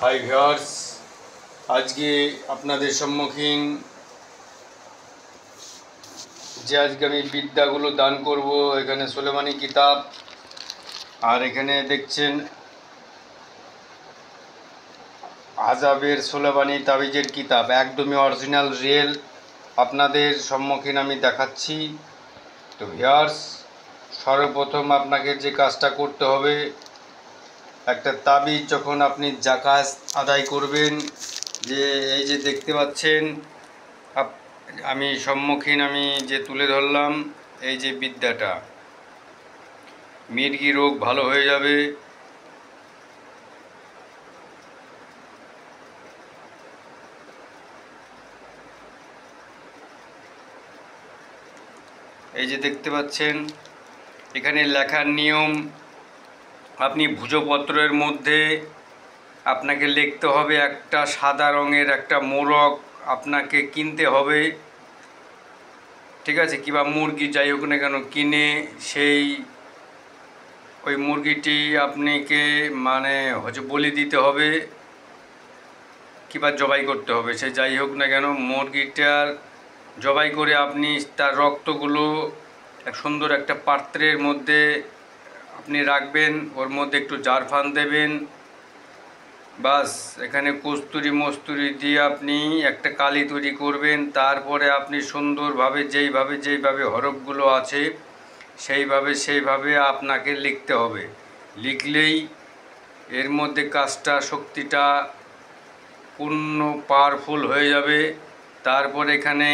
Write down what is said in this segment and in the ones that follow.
Hi viewers, আজকে আপনাদের সম্মুখীন আজকে আমি বিদ্যাগুলো দান করব। এখানে সুলেমানি কিতাব, আর এখানে দেখছেন আজাবের সুলেমানি তাবিজের কিতাব, একদমই অরিজিনাল রিয়েল আপনাদের সম্মুখীন আমি দেখাচ্ছি। তো ভিউয়ার্স, সর্বপ্রথম আপনাকে যে কাজটা করতে হবে, একটা তাবিজ যখন আপনি জাকাত আদায় করবেন, যে এই যে দেখতে পাচ্ছেন আমি সম্মুখীন আমি যে তুলে ধরলাম, এই যে বিদ্যাটা, মির্গি রোগ ভালো হয়ে যাবে, এই যে দেখতে পাচ্ছেন এখানে লেখার নিয়ম, আপনি ভূজপত্রের মধ্যে আপনাকে লিখতে হবে, একটা সাদা রঙের একটা মোরগ আপনাকে কিনতে হবে, ঠিক আছে, কিংবা মুরগি যাই হোক না কেন কিনে সেই ওই মুরগিটি আপনাকে বলি দিতে হবে কিংবা জবাই করতে হবে, সে যাই হোক না কেন মুরগিটার জবাই করে আপনি তার রক্তগুলো সুন্দর একটা পাত্রের মধ্যে আপনি রাখবেন, ওর মধ্যে একটু জারফান দেবেন, বাস এখানে কস্তুরি মস্তুরি দিয়ে আপনি একটা কালি তৈরি করবেন। তারপরে আপনি সুন্দরভাবে যেইভাবে হরফগুলো আছে সেইভাবে আপনাকে লিখতে হবে। লিখলেই এর মধ্যে কাজটা শক্তিটা পূর্ণ পাওয়ারফুল হয়ে যাবে। তারপর এখানে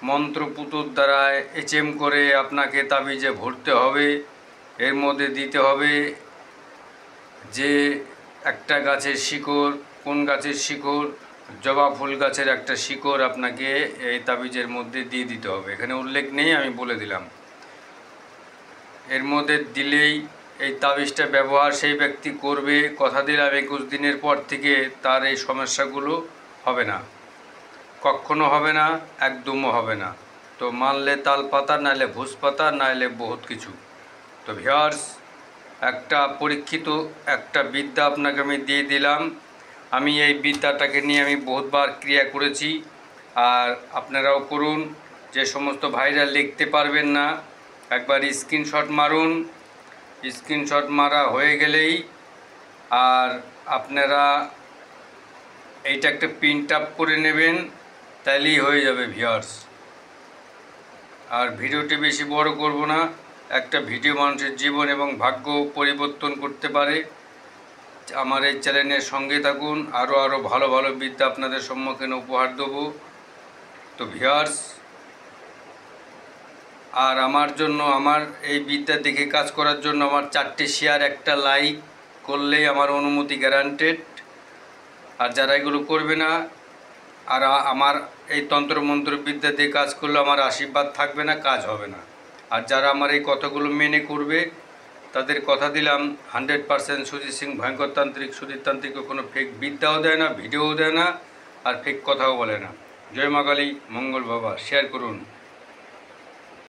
মন্ত্রপুতুর দ্বারা এচএম করে আপনাকে তাবিজে ভরতে হবে। এর মধ্যে দিতে হবে যে একটা গাছের শিকড়, কোন গাছের শিকড়, জবা ফুল গাছের একটা শিকড় আপনাকে এই তাবিজের মধ্যে দিয়ে দিতে হবে। এখানে উল্লেখ নেই, আমি বলে দিলাম। এর মধ্যে দিলেই এই তাবিজটা ব্যবহার সেই ব্যক্তি করবে, কথা দিলাম 21 দিনের পর থেকে তার এই সমস্যাগুলো হবে না, কখনো হবে না, একদমও হবে না। তো মানলে তাল পাতা, নাইলে ভুস পাতা, নাইলে বহুত কিছু। তো ভিউয়ার্স, একটা পরীক্ষিত একটা বিদ্যা আপনাকে আমি দিয়ে দিলাম। আমি এই বিদ্যাটাকে নিয়ে আমি বহুতবার ক্রিয়া করেছি, আর আপনারাও করুন। যে সমস্ত ভাইরা লিখতে পারবেন না, একবার স্ক্রিনশট মারুন। স্ক্রিনশট মারা হয়ে গেলেই আর আপনারা এইটা একটা প্রিন্ট আপ করে নেবেন, তাইলেই হয়ে যাবে ভিউয়ার্স। আর ভিডিওটি বেশি বড় করব না। একটা ভিডিও মানুষের জীবন এবং ভাগ্য পরিবর্তন করতে পারে। আমার এই চ্যানেলের সঙ্গে থাকুন, আরও ভালো ভালো বিদ্যা আপনাদের সম্মুখীন উপহার দেব। তো ভিউয়ার্স, আর আমার জন্য, আমার এই বিদ্যা দেখে কাজ করার জন্য আমার 4টে শেয়ার, একটা লাইক করলেই আমার অনুমতি গ্যারান্টেড। আর যারা এগুলো করবে না, আর আমার এই তন্ত্রমন্ত্র বিদ্যা দিয়ে কাজ করলে আমার আশীর্বাদ থাকবে না, কাজ হবে না। আর যারা আমার এই কথাগুলো মেনে করবে, তাদের কথা দিলাম 100% সুজিত সিং ভয়ঙ্কর তান্ত্রিক, সুজিত তান্ত্রিক কোনো ফেক বিদ্যাও দেয় না, ভিডিওও দেয় না, আর ফেক কথাও বলে না। জয় মা কালী, মঙ্গল বাবা। শেয়ার করুন।